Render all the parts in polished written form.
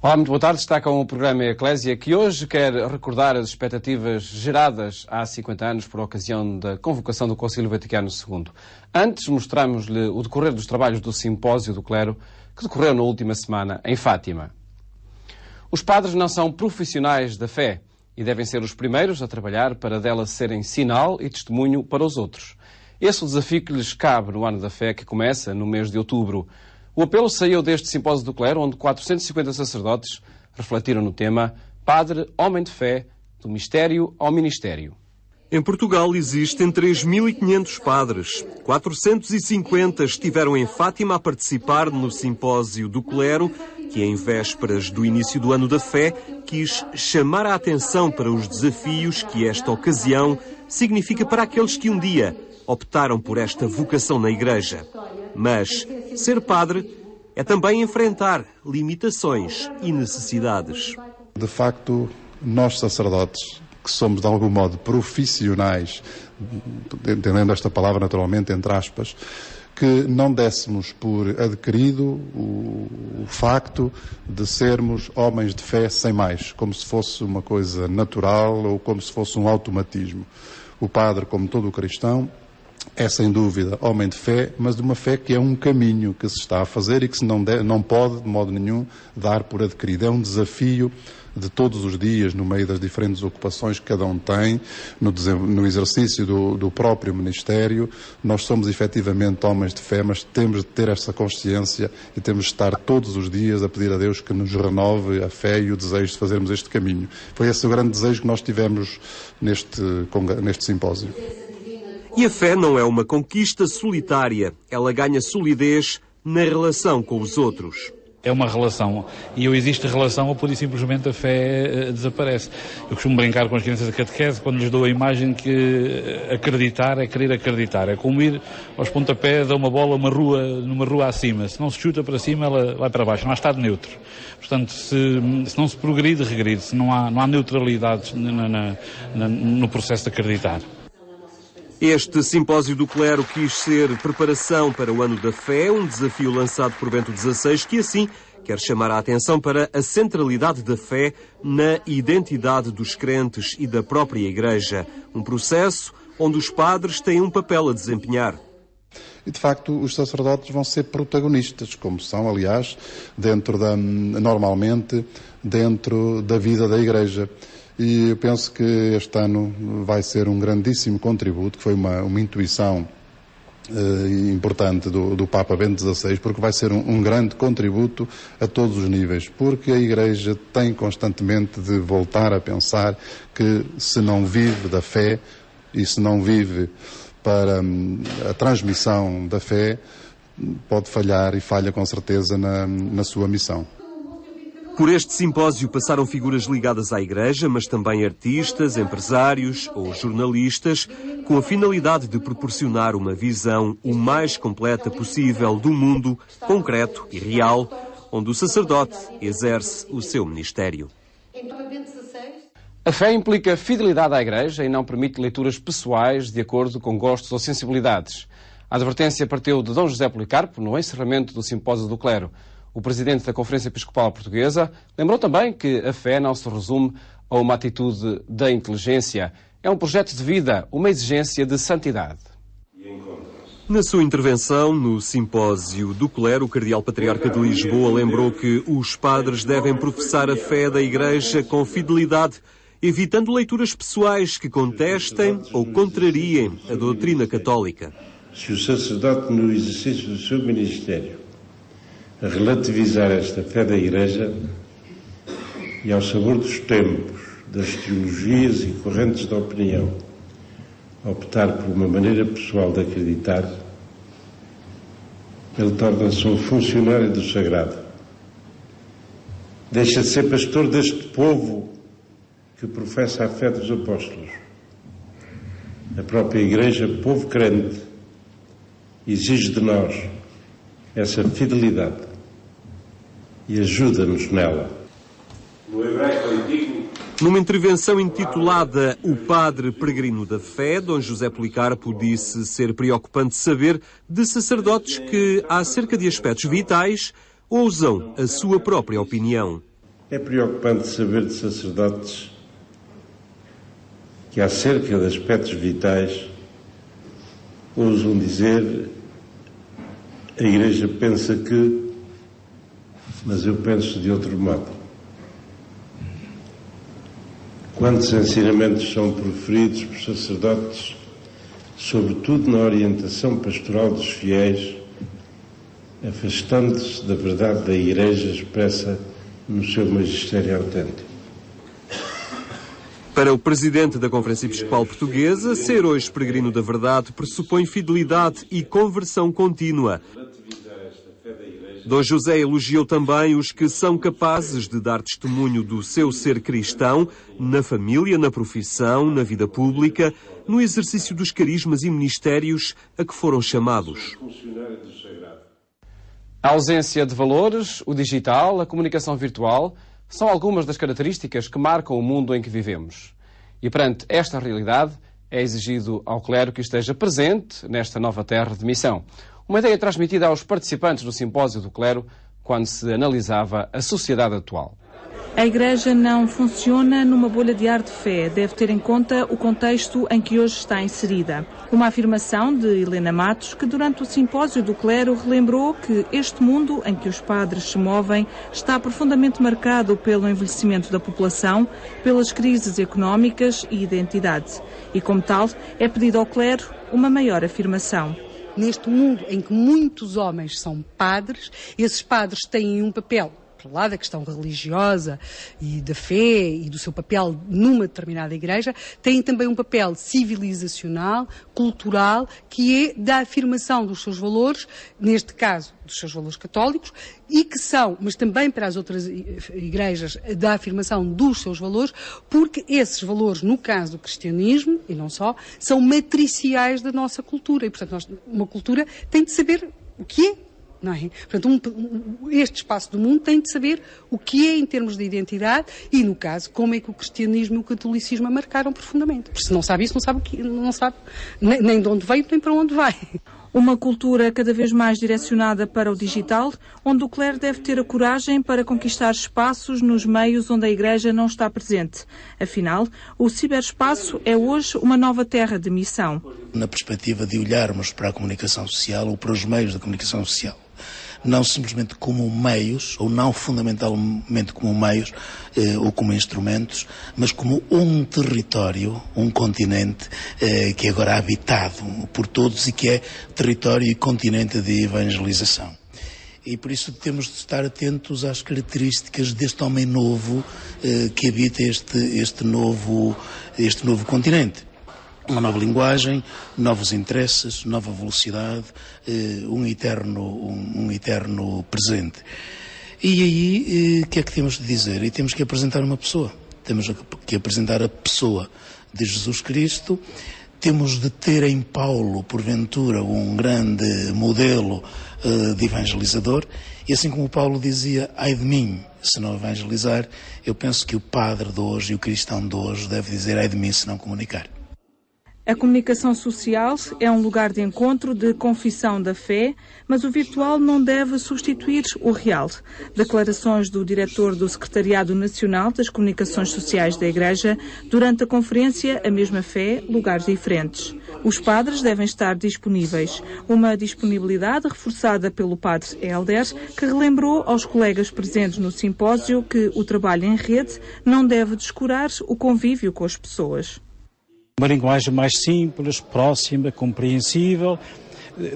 Olá, muito boa tarde. Está com o programa Eclésia, que hoje quer recordar as expectativas geradas há 50 anos por ocasião da convocação do Concílio Vaticano II. Antes, mostramos-lhe o decorrer dos trabalhos do Simpósio do Clero, que decorreu na última semana em Fátima. Os padres não são profissionais da fé e devem ser os primeiros a trabalhar para dela serem sinal e testemunho para os outros. Esse é o desafio que lhes cabe no ano da fé, que começa no mês de outubro. O apelo saiu deste Simpósio do Clero, onde 450 sacerdotes refletiram no tema Padre, Homem de Fé, do Mistério ao Ministério. Em Portugal existem 3.500 padres. 450 estiveram em Fátima a participar no Simpósio do Clero, que em vésperas do início do Ano da Fé quis chamar a atenção para os desafios que esta ocasião significa para aqueles que um dia optaram por esta vocação na Igreja. Mas ser padre é também enfrentar limitações e necessidades. De facto, nós sacerdotes, que somos de algum modo profissionais, entendendo esta palavra naturalmente entre aspas, que não dessemos por adquirido o facto de sermos homens de fé sem mais, como se fosse uma coisa natural ou como se fosse um automatismo. O padre, como todo o cristão, é sem dúvida homem de fé, mas de uma fé que é um caminho que se está a fazer e que se não pode de modo nenhum dar por adquirido. É um desafio de todos os dias, no meio das diferentes ocupações que cada um tem, no exercício do próprio ministério. Nós somos efetivamente homens de fé, mas temos de ter essa consciência e temos de estar todos os dias a pedir a Deus que nos renove a fé e o desejo de fazermos este caminho. Foi esse o grande desejo que nós tivemos neste simpósio. E a fé não é uma conquista solitária. Ela ganha solidez na relação com os outros. É uma relação, e ou existe relação ou pura e simplesmente a fé desaparece. Eu costumo brincar com as crianças da catequese quando lhes dou a imagem que acreditar é querer acreditar. É como ir aos pontapés a uma bola numa rua acima. Se não se chuta para cima, ela vai para baixo. Não há estado neutro. Portanto, se não se progride, regride. Se não há neutralidade no processo de acreditar. Este Simpósio do Clero quis ser preparação para o Ano da Fé, um desafio lançado por Bento XVI, que assim quer chamar a atenção para a centralidade da fé na identidade dos crentes e da própria Igreja. Um processo onde os padres têm um papel a desempenhar. E, de facto, os sacerdotes vão ser protagonistas, como são, aliás, normalmente dentro da vida da Igreja. E eu penso que este ano vai ser um grandíssimo contributo, que foi uma intuição importante do Papa Bento XVI, porque vai ser um grande contributo a todos os níveis, porque a Igreja tem constantemente de voltar a pensar que se não vive da fé e se não vive para a transmissão da fé, pode falhar e falha com certeza na sua missão. Por este simpósio passaram figuras ligadas à Igreja, mas também artistas, empresários ou jornalistas, com a finalidade de proporcionar uma visão o mais completa possível do mundo concreto e real, onde o sacerdote exerce o seu ministério. A fé implica fidelidade à Igreja e não permite leituras pessoais de acordo com gostos ou sensibilidades. A advertência partiu de Dom José Policarpo no encerramento do Simpósio do Clero. O presidente da Conferência Episcopal Portuguesa lembrou também que a fé não se resume a uma atitude da inteligência. É um projeto de vida, uma exigência de santidade. Na sua intervenção no Simpósio do Clero, o Cardeal Patriarca de Lisboa lembrou que os padres devem professar a fé da Igreja com fidelidade, evitando leituras pessoais que contestem ou contrariem a doutrina católica. Se o sacerdote, no exercício do seu ministério, a relativizar esta fé da Igreja e ao sabor dos tempos, das teologias e correntes de opinião, optar por uma maneira pessoal de acreditar, ele torna-se um funcionário do sagrado. Deixa de ser pastor deste povo que professa a fé dos apóstolos. A própria Igreja, povo crente, exige de nós essa fidelidade e ajuda-nos nela. No hebraico antigo, numa intervenção intitulada O Padre Peregrino da Fé, Dom José Policarpo disse ser preocupante saber de sacerdotes que, acerca de aspectos vitais, ousam a sua própria opinião. É preocupante saber de sacerdotes que, acerca de aspectos vitais, ousam dizer: a Igreja pensa que, mas eu penso de outro modo. Quantos ensinamentos são proferidos por sacerdotes, sobretudo na orientação pastoral dos fiéis, afastando-se da verdade da Igreja expressa no seu magistério autêntico. Para o presidente da Conferência Episcopal Portuguesa, ser hoje peregrino da verdade pressupõe fidelidade e conversão contínua. Dom José elogiou também os que são capazes de dar testemunho do seu ser cristão na família, na profissão, na vida pública, no exercício dos carismas e ministérios a que foram chamados. A ausência de valores, o digital, a comunicação virtual são algumas das características que marcam o mundo em que vivemos. E perante esta realidade é exigido ao clero que esteja presente nesta nova terra de missão. Uma ideia transmitida aos participantes do simpósio do clero quando se analisava a sociedade atual. A Igreja não funciona numa bolha de ar de fé. Deve ter em conta o contexto em que hoje está inserida. Uma afirmação de Helena Matos, que durante o simpósio do clero relembrou que este mundo em que os padres se movem está profundamente marcado pelo envelhecimento da população, pelas crises económicas e identidade. E como tal, é pedido ao clero uma maior afirmação. Neste mundo em que muitos homens são padres, esses padres têm um papel, para lá da questão religiosa e da fé e do seu papel numa determinada igreja, têm também um papel civilizacional, cultural, que é da afirmação dos seus valores, neste caso dos seus valores católicos, e que são, mas também para as outras igrejas, da afirmação dos seus valores, porque esses valores, no caso do cristianismo, e não só, são matriciais da nossa cultura. E, portanto, uma cultura tem de saber o que é. Não é? Portanto, este espaço do mundo tem de saber o que é em termos de identidade e, no caso, como é que o cristianismo e o catolicismo a marcaram profundamente. Porque se não sabe isso, não sabe, não sabe nem de onde veio, nem para onde vai. Uma cultura cada vez mais direcionada para o digital, onde o clero deve ter a coragem para conquistar espaços nos meios onde a Igreja não está presente. Afinal, o ciberespaço é hoje uma nova terra de missão. Na perspectiva de olharmos para a comunicação social ou para os meios da comunicação social, não simplesmente como meios, ou não fundamentalmente como meios ou como instrumentos, mas como um território, um continente que é agora habitado por todos e que é território e continente de evangelização. E por isso temos de estar atentos às características deste homem novo que habita este novo continente. Uma nova linguagem, novos interesses, nova velocidade, um eterno presente. E aí, o que é que temos de dizer? E temos que apresentar uma pessoa. Temos que apresentar a pessoa de Jesus Cristo. Temos de ter em Paulo, porventura, um grande modelo de evangelizador. E assim como Paulo dizia, ai de mim, se não evangelizar, eu penso que o padre de hoje e o cristão de hoje deve dizer, ai de mim, se não comunicar. A comunicação social é um lugar de encontro, de confissão da fé, mas o virtual não deve substituir o real. Declarações do diretor do Secretariado Nacional das Comunicações Sociais da Igreja durante a conferência A Mesma Fé, Lugares Diferentes. Os padres devem estar disponíveis. Uma disponibilidade reforçada pelo padre Helder, que relembrou aos colegas presentes no simpósio que o trabalho em rede não deve descurar o convívio com as pessoas. Uma linguagem mais simples, próxima, compreensível,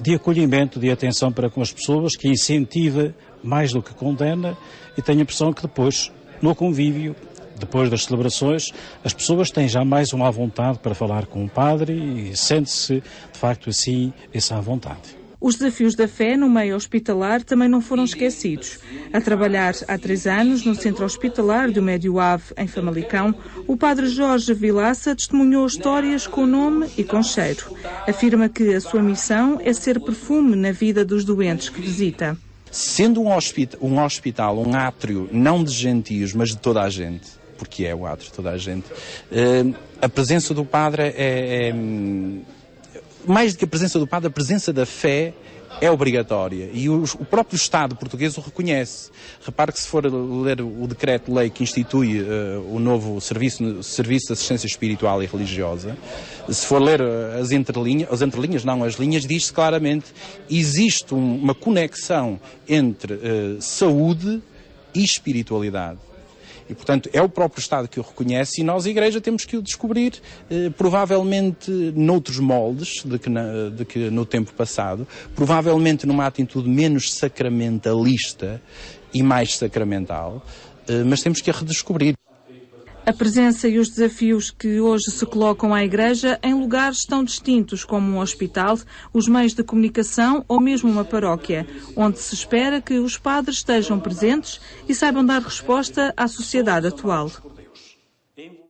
de acolhimento, de atenção para com as pessoas, que incentiva mais do que condena, e tenho a impressão que depois, no convívio, depois das celebrações, as pessoas têm já mais uma vontade para falar com o padre e sente-se, de facto, assim, essa vontade. Os desafios da fé no meio hospitalar também não foram esquecidos. A trabalhar há 3 anos no Centro Hospitalar do Médio Ave, em Famalicão, o padre Jorge Vilaça testemunhou histórias com nome e com cheiro. Afirma que a sua missão é ser perfume na vida dos doentes que visita. Sendo um hospital, um átrio, não de gentios, mas de toda a gente, porque é o átrio de toda a gente, a presença do padre mais do que a presença do padre, a presença da fé é obrigatória e o próprio Estado português o reconhece. Repare que se for ler o decreto-lei que institui o novo serviço de assistência espiritual e religiosa, se for ler as linhas, diz-se claramente existe uma conexão entre saúde e espiritualidade. E, portanto, é o próprio Estado que o reconhece e nós, a Igreja, temos que o descobrir, provavelmente noutros moldes de que no tempo passado, provavelmente numa atitude menos sacramentalista e mais sacramental, mas temos que a redescobrir. A presença e os desafios que hoje se colocam à Igreja em lugares tão distintos como um hospital, os meios de comunicação ou mesmo uma paróquia, onde se espera que os padres estejam presentes e saibam dar resposta à sociedade atual.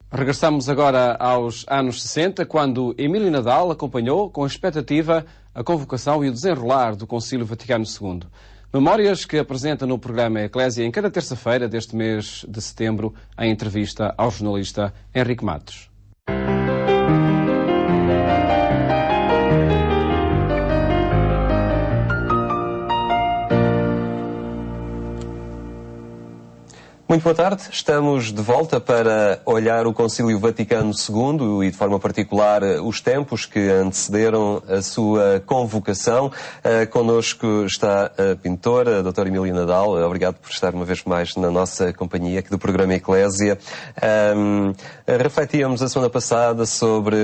Regressamos agora aos anos 60, quando Emílio Nadal acompanhou com expectativa a convocação e o desenrolar do Concílio Vaticano II. Memórias que apresenta no programa Eclésia em cada terça-feira deste mês de setembro, em entrevista ao jornalista Henrique Matos. Muito boa tarde, estamos de volta para olhar o Concílio Vaticano II e, de forma particular, os tempos que antecederam a sua convocação. Connosco está a pintora, a doutora Emílio Nadal. Obrigado por estar uma vez mais na nossa companhia aqui do programa Eclésia. Refletíamos a semana passada sobre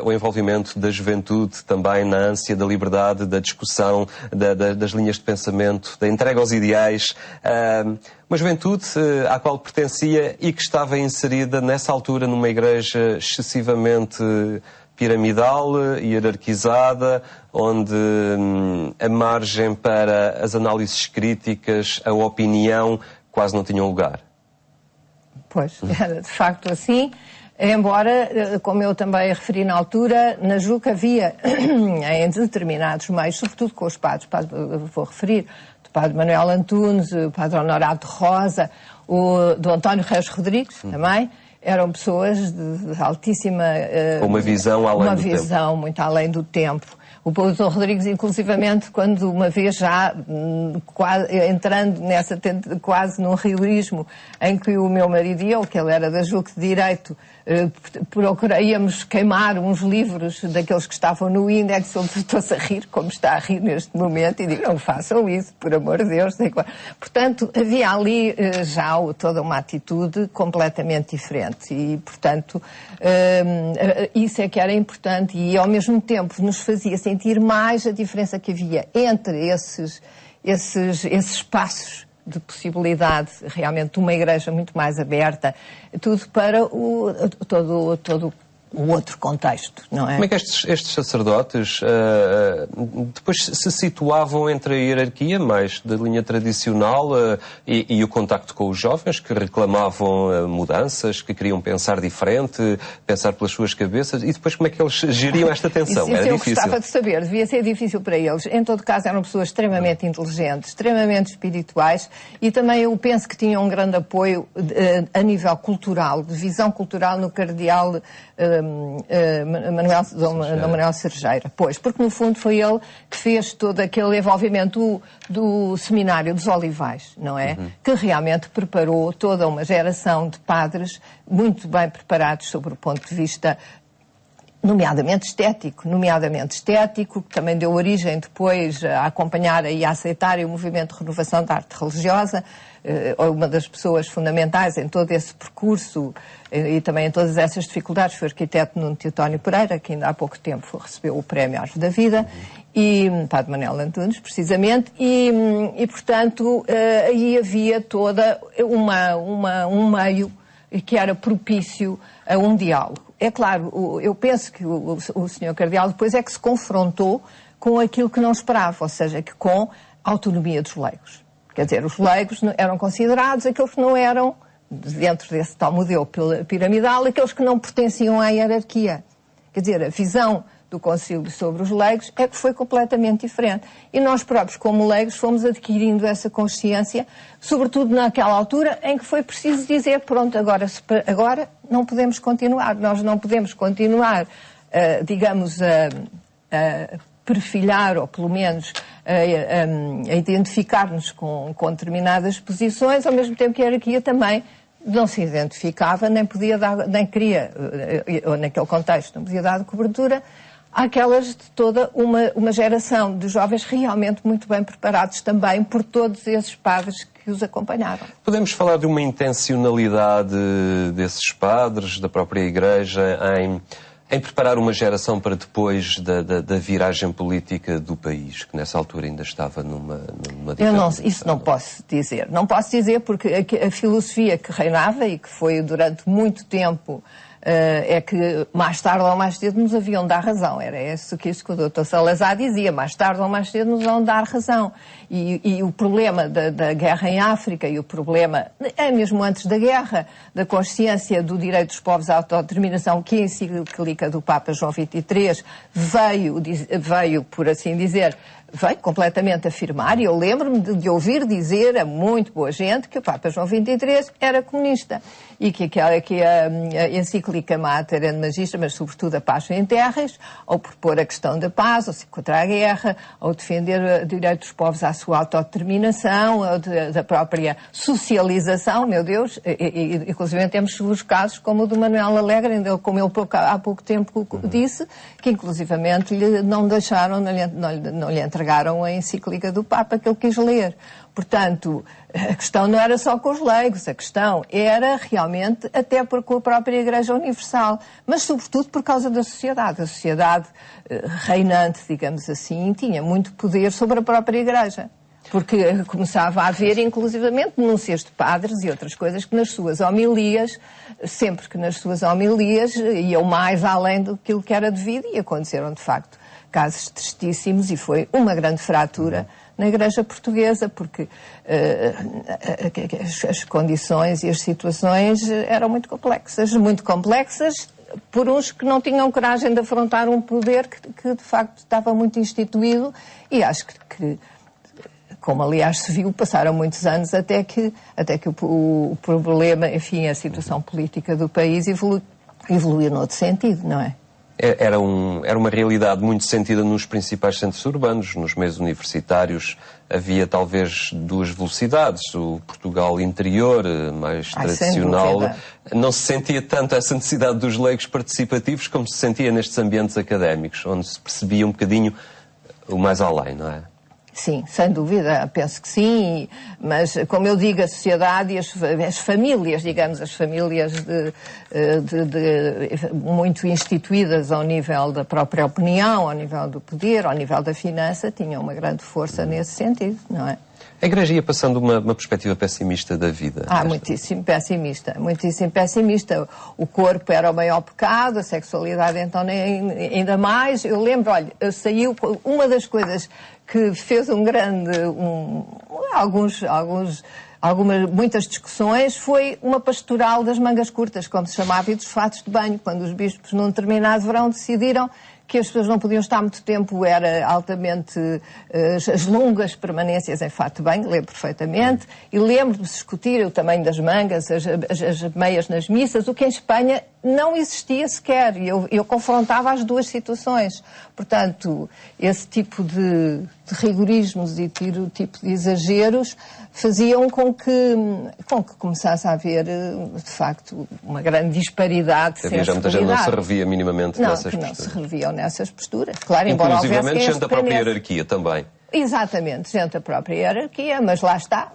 o envolvimento da juventude também na ânsia da liberdade, da discussão, das linhas de pensamento, da entrega aos ideais. Uma juventude à qual pertencia e que estava inserida nessa altura numa igreja excessivamente piramidal, hierarquizada, onde a margem para as análises críticas, a opinião, quase não tinham lugar. Pois, era de facto assim. Embora, como eu também referi na altura, na JUC havia em determinados meios, sobretudo com os padres, vou referir, do padre Manuel Antunes, o padre Honorado Rosa, do António Reis Rodrigues também, eram pessoas de altíssima... uma visão além do tempo. Uma visão muito além do tempo. O Dr. Rodrigues, inclusivamente, quando uma vez já entrando quase num riorismo em que o meu marido e eu, que ele era da JUC de Direito, procuraríamos queimar uns livros daqueles que estavam no índex, onde estou-se a rir, como está a rir neste momento, e digo, não façam isso, por amor de Deus. Portanto, havia ali já toda uma atitude completamente diferente e, portanto, isso é que era importante e, ao mesmo tempo, nos fazia sentir mais a diferença que havia entre esses espaços de possibilidade realmente de uma igreja muito mais aberta, tudo para todo o outro contexto, não é? Como é que estes sacerdotes depois se situavam entre a hierarquia mais da linha tradicional e o contacto com os jovens que reclamavam mudanças, que queriam pensar diferente, pensar pelas suas cabeças, e depois como é que eles geriam esta tensão? Isso era eu difícil. Gostava de saber, devia ser difícil para eles. Em todo caso eram pessoas extremamente inteligentes, extremamente espirituais e também eu penso que tinham um grande apoio a nível cultural, de visão cultural no cardeal Manuel Sergeira. Pois, porque no fundo foi ele que fez todo aquele envolvimento do Seminário dos Olivais, não é? Uhum. Que realmente preparou toda uma geração de padres muito bem preparados sobre o ponto de vista nomeadamente estético, que também deu origem depois a acompanhar e a aceitar o movimento de renovação da arte religiosa, uma das pessoas fundamentais em todo esse percurso e também em todas essas dificuldades foi o arquiteto Nuno Teotónio Pereira, que ainda há pouco tempo recebeu o Prémio Árvore da Vida, e padre Manuel Antunes, precisamente, e portanto, aí havia toda um meio que era propício a um diálogo. É claro, eu penso que o Sr. Cardeal depois é que se confrontou com aquilo que não esperava, ou seja, que com a autonomia dos leigos. Quer dizer, os leigos eram considerados aqueles que não eram, dentro desse tal modelo piramidal, aqueles que não pertenciam à hierarquia. Quer dizer, a visão do Concílio sobre os leigos é que foi completamente diferente. E nós próprios, como leigos, fomos adquirindo essa consciência, sobretudo naquela altura em que foi preciso dizer, pronto, agora não podemos continuar. Nós não podemos continuar digamos, a perfilhar, ou pelo menos a identificar-nos com determinadas posições, ao mesmo tempo que a hierarquia também não se identificava, nem podia dar, nem queria, ou naquele contexto, não podia dar cobertura àquelas de toda uma geração de jovens realmente muito bem preparados também por todos esses padres que os acompanharam. Podemos falar de uma intencionalidade desses padres, da própria Igreja, em preparar uma geração para depois da viragem política do país, que nessa altura ainda estava numa ditadura? Isso não posso dizer. Não posso dizer porque a filosofia que reinava e que foi durante muito tempo é que mais tarde ou mais cedo nos haviam de dar razão. Era isso que o Dr. Salazar dizia, mais tarde ou mais cedo nos vão dar razão. E o problema da guerra em África e o problema, mesmo antes da guerra, da consciência do direito dos povos à autodeterminação, que a encíclica do Papa João XXIII veio, por assim dizer, veio completamente afirmar, e eu lembro-me de ouvir dizer a muito boa gente que o Papa João XXIII era comunista e que a encíclica Mater et Magistra, mas sobretudo a paz em terras, ao propor a questão da paz, ou contra a guerra, ou defender o direito dos povos à sua autodeterminação, ou da própria socialização, meu Deus, inclusive temos os casos como o do Manuel Alegre, como ele há pouco tempo disse, que inclusivamente não deixaram, não lhe entregaram a encíclica do Papa que ele quis ler. Portanto, a questão não era só com os leigos, a questão era realmente até com a própria Igreja Universal, mas sobretudo por causa da sociedade. A sociedade reinante, digamos assim, tinha muito poder sobre a própria Igreja. Porque começava a haver, inclusivamente, denúncias de padres e outras coisas que nas suas homilias, sempre que nas suas homilias iam mais além do que era devido, e aconteceram, de facto, casos tristíssimos, e foi uma grande fratura na Igreja Portuguesa, porque as condições e as situações eram muito complexas por uns que não tinham coragem de afrontar um poder que de facto estava muito instituído, e acho que como aliás se viu, passaram muitos anos até que o problema, enfim, a situação política do país evoluiu noutro sentido, não é? Era uma realidade muito sentida nos principais centros urbanos, nos meios universitários. Havia talvez duas velocidades. O Portugal interior, mais tradicional, não se sentia tanto essa necessidade dos leigos participativos como se sentia nestes ambientes académicos, onde se percebia um bocadinho o mais além, não é? Sim, sem dúvida, penso que sim, mas como eu digo, a sociedade e as famílias, digamos, as famílias muito instituídas ao nível da própria opinião, ao nível do poder, ao nível da finança, tinham uma grande força nesse sentido, não é? A Igreja ia passando uma perspectiva pessimista da vida. Muitíssimo pessimista. O corpo era o maior pecado, a sexualidade então ainda mais. Eu lembro, olha, saiu uma das coisas que fez muitas discussões, foi uma pastoral das mangas curtas, como se chamava, e dos fatos de banho, quando os bispos num determinado verão decidiram que as pessoas não podiam estar muito tempo, era altamente as longas permanências em fato de banho, lembro perfeitamente, e lembro-me de discutir o tamanho das mangas, as meias nas missas, o que em Espanha não existia sequer, e eu confrontava as duas situações. Portanto, esse tipo de rigorismos e tipo de exageros faziam com que começasse a haver, de facto, uma grande disparidade. Havia já muita gente não se revia minimamente nessas posturas. Não se reviam nessas posturas. Claro, embora inclusivamente gente da própria hierarquia também. Exatamente, gente da própria hierarquia, mas lá está.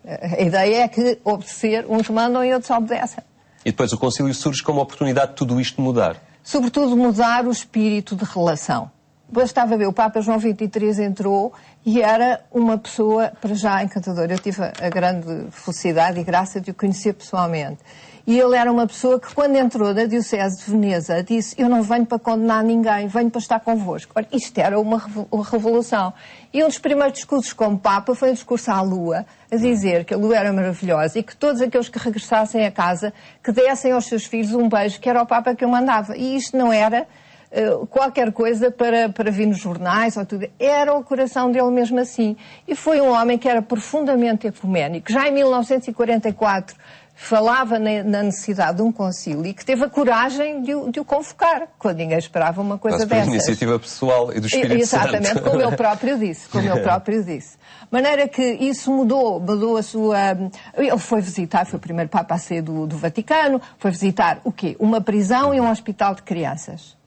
A ideia é que obedecer, uns mandam e outros obedecem. E depois o concílio surge como oportunidade de tudo isto mudar. Sobretudo mudar o espírito de relação. Bastava ver, o Papa João XXIII entrou e era uma pessoa, para já, encantadora. Eu tive a grande felicidade e graça de o conhecer pessoalmente. E ele era uma pessoa que, quando entrou na Diocese de Veneza, disse: eu não venho para condenar ninguém, venho para estar convosco. Ora, isto era uma revolução. E um dos primeiros discursos como Papa foi um discurso à Lua, a dizer que a Lua era maravilhosa e que todos aqueles que regressassem a casa, que dessem aos seus filhos um beijo, que era o Papa que eu mandava. E isto não era qualquer coisa para vir nos jornais ou tudo. Era o coração dele mesmo assim. E foi um homem que era profundamente ecuménico. Já em 1944 falava na necessidade de um concílio e que teve a coragem de o convocar, quando ninguém esperava uma coisa dessas. Por iniciativa pessoal e do Espírito Santo. Exatamente, como ele próprio disse. De maneira que isso mudou a sua... Ele foi visitar, foi o primeiro Papa a sair do Vaticano, foi visitar o quê? Uma prisão e um hospital de crianças,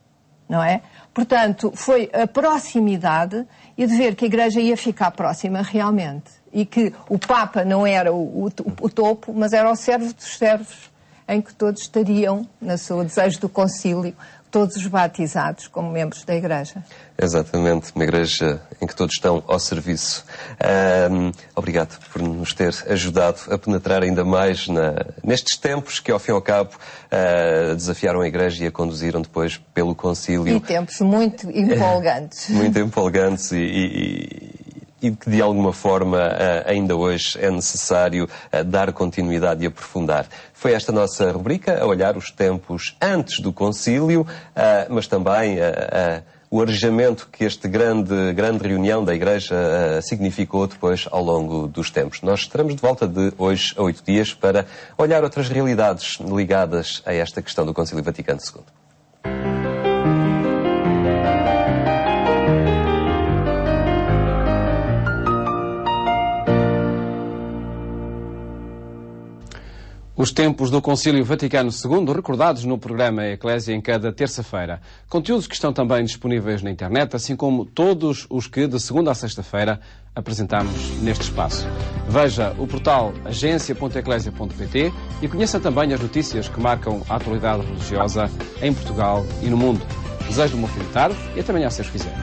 não é? Portanto, foi a proximidade e de ver que a Igreja ia ficar próxima realmente. E que o Papa não era o topo, mas era o servo dos servos, em que todos estariam, no seu desejo do concílio, todos os batizados como membros da Igreja. Exatamente, uma Igreja em que todos estão ao serviço. Obrigado por nos ter ajudado a penetrar ainda mais nestes tempos que, ao fim e ao cabo, desafiaram a Igreja e a conduziram depois pelo concílio. E tempos muito empolgantes. Muito empolgantes e que de alguma forma ainda hoje é necessário dar continuidade e aprofundar. Foi esta nossa rubrica, a olhar os tempos antes do concílio, mas também o arejamento que esta grande reunião da Igreja significou depois ao longo dos tempos. Nós estaremos de volta de hoje a 8 dias para olhar outras realidades ligadas a esta questão do Concílio Vaticano II. Os tempos do Concílio Vaticano II, recordados no programa Eclésia em cada terça-feira. Conteúdos que estão também disponíveis na internet, assim como todos os que, de segunda a sexta-feira, apresentamos neste espaço. Veja o portal agência.eclésia.pt e conheça também as notícias que marcam a atualidade religiosa em Portugal e no mundo. Desejo-lhe uma feliz tarde e até amanhã, se Deus quiser.